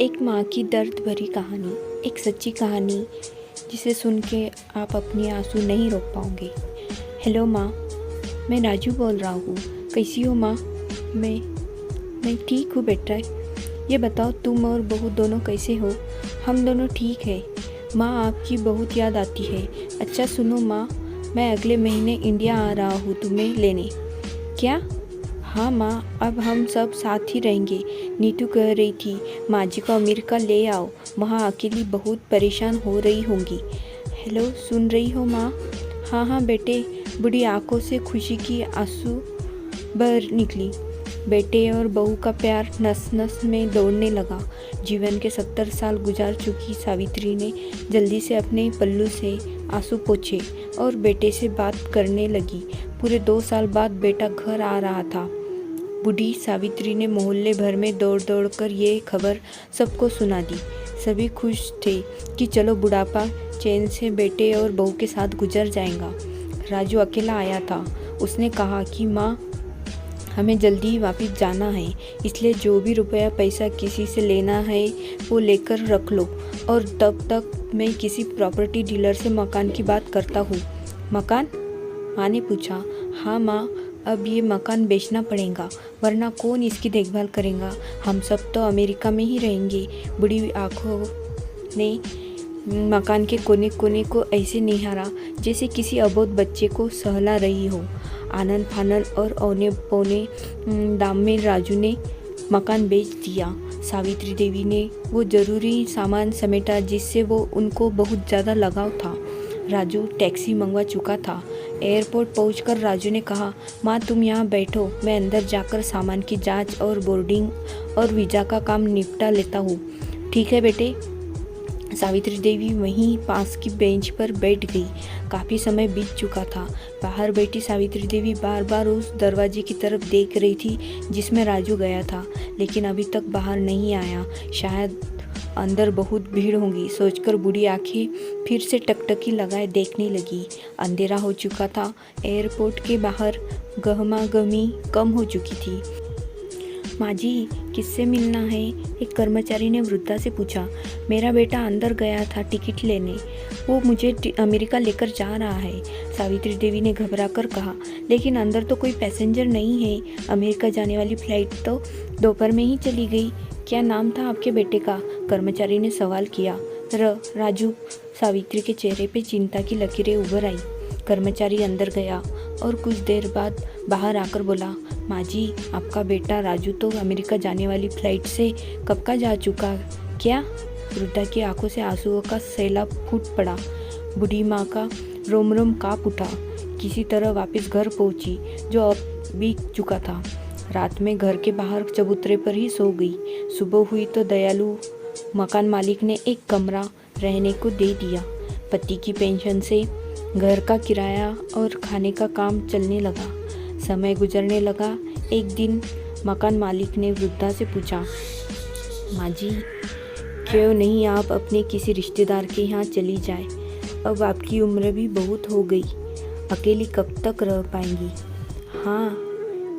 एक माँ की दर्द भरी कहानी, एक सच्ची कहानी जिसे सुन के आप अपने आंसू नहीं रोक पाओगे। हेलो माँ, मैं राजू बोल रहा हूँ। कैसी हो माँ? मैं ठीक हूँ बेटा। ये बताओ तुम और बहू दोनों कैसे हो? हम दोनों ठीक है माँ, आपकी बहुत याद आती है। अच्छा सुनो माँ, मैं अगले महीने इंडिया आ रहा हूँ तुम्हें लेने। क्या? हाँ माँ, अब हम सब साथ ही रहेंगे। नीतू कह रही थी माँ जी को अमेरिका ले आओ, वहाँ अकेली बहुत परेशान हो रही होंगी। हेलो, सुन रही हो माँ? हाँ हाँ बेटे। बूढ़ी आंखों से खुशी की आंसू बह निकली। बेटे और बहू का प्यार नस नस में दौड़ने लगा। जीवन के 70 साल गुजार चुकी सावित्री ने जल्दी से अपने पल्लू से आंसू पोंछे और बेटे से बात करने लगी। पूरे 2 साल बाद बेटा घर आ रहा था। बूढ़ी सावित्री ने मोहल्ले भर में दौड़ दौड़ कर ये खबर सबको सुना दी। सभी खुश थे कि चलो बुढ़ापा चैन से बेटे और बहू के साथ गुजर जाएगा। राजू अकेला आया था। उसने कहा कि माँ, हमें जल्दी ही वापस जाना है, इसलिए जो भी रुपया पैसा किसी से लेना है वो लेकर रख लो, और तब तक मैं किसी प्रॉपर्टी डीलर से मकान की बात करता हूँ। मकान? माँ ने पूछा। हाँ माँ, अब ये मकान बेचना पड़ेगा, वरना कौन इसकी देखभाल करेगा? हम सब तो अमेरिका में ही रहेंगे। बूढ़ी आंखों ने मकान के कोने कोने को ऐसे निहारा जैसे किसी अबोध बच्चे को सहला रही हो। आनन फानन और औने पौने दाम में राजू ने मकान बेच दिया। सावित्री देवी ने वो ज़रूरी सामान समेटा जिससे वो उनको बहुत ज़्यादा लगाव था। राजू टैक्सी मंगवा चुका था। एयरपोर्ट पहुंचकर राजू ने कहा, माँ तुम यहाँ बैठो, मैं अंदर जाकर सामान की जांच और बोर्डिंग और वीज़ा का काम निपटा लेता हूँ। ठीक है बेटे। सावित्री देवी वहीं पास की बेंच पर बैठ गई। काफ़ी समय बीत चुका था। बाहर बैठी सावित्री देवी बार बार उस दरवाजे की तरफ देख रही थी जिसमें राजू गया था, लेकिन अभी तक बाहर नहीं आया। शायद अंदर बहुत भीड़ होगी सोचकर बूढ़ी आंखें फिर से टकटकी लगाए देखने लगी। अंधेरा हो चुका था। एयरपोर्ट के बाहर गहमागहमी कम हो चुकी थी। माँ जी, किससे मिलना है? एक कर्मचारी ने वृद्धा से पूछा। मेरा बेटा अंदर गया था टिकट लेने, वो मुझे अमेरिका लेकर जा रहा है, सावित्री देवी ने घबराकर कहा। लेकिन अंदर तो कोई पैसेंजर नहीं है, अमेरिका जाने वाली फ्लाइट तो दोपहर में ही चली गई। क्या नाम था आपके बेटे का? कर्मचारी ने सवाल किया। राजू। सावित्री के चेहरे पे चिंता की लकीरें उभर आई। कर्मचारी अंदर गया और कुछ देर बाद बाहर आकर बोला, माँ जी, आपका बेटा राजू तो अमेरिका जाने वाली फ्लाइट से कब का जा चुका। क्या? वृद्धा की आंखों से आंसुओं का सैलाब फूट पड़ा। बूढ़ी माँ का रोम रोम काँप उठा। किसी तरह वापस घर पहुंची जो अब बीत चुका था। रात में घर के बाहर चबूतरे पर ही सो गई। सुबह हुई तो दयालु मकान मालिक ने एक कमरा रहने को दे दिया। पति की पेंशन से घर का किराया और खाने का काम चलने लगा। समय गुजरने लगा। एक दिन मकान मालिक ने वृद्धा से पूछा, माँ जी, क्यों नहीं आप अपने किसी रिश्तेदार के यहाँ चली जाए? अब आपकी उम्र भी बहुत हो गई, अकेली कब तक रह पाएंगी? हाँ,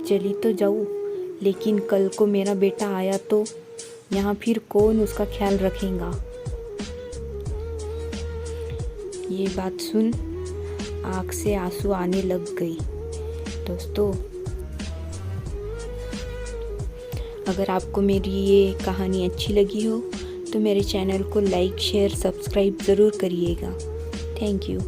चली तो जाऊँ, लेकिन कल को मेरा बेटा आया तो यहाँ फिर कौन उसका ख्याल रखेगा? ये बात सुन आँख से आंसू आने लग गई। दोस्तों, अगर आपको मेरी ये कहानी अच्छी लगी हो तो मेरे चैनल को लाइक, शेयर, सब्सक्राइब ज़रूर करिएगा। Thank you.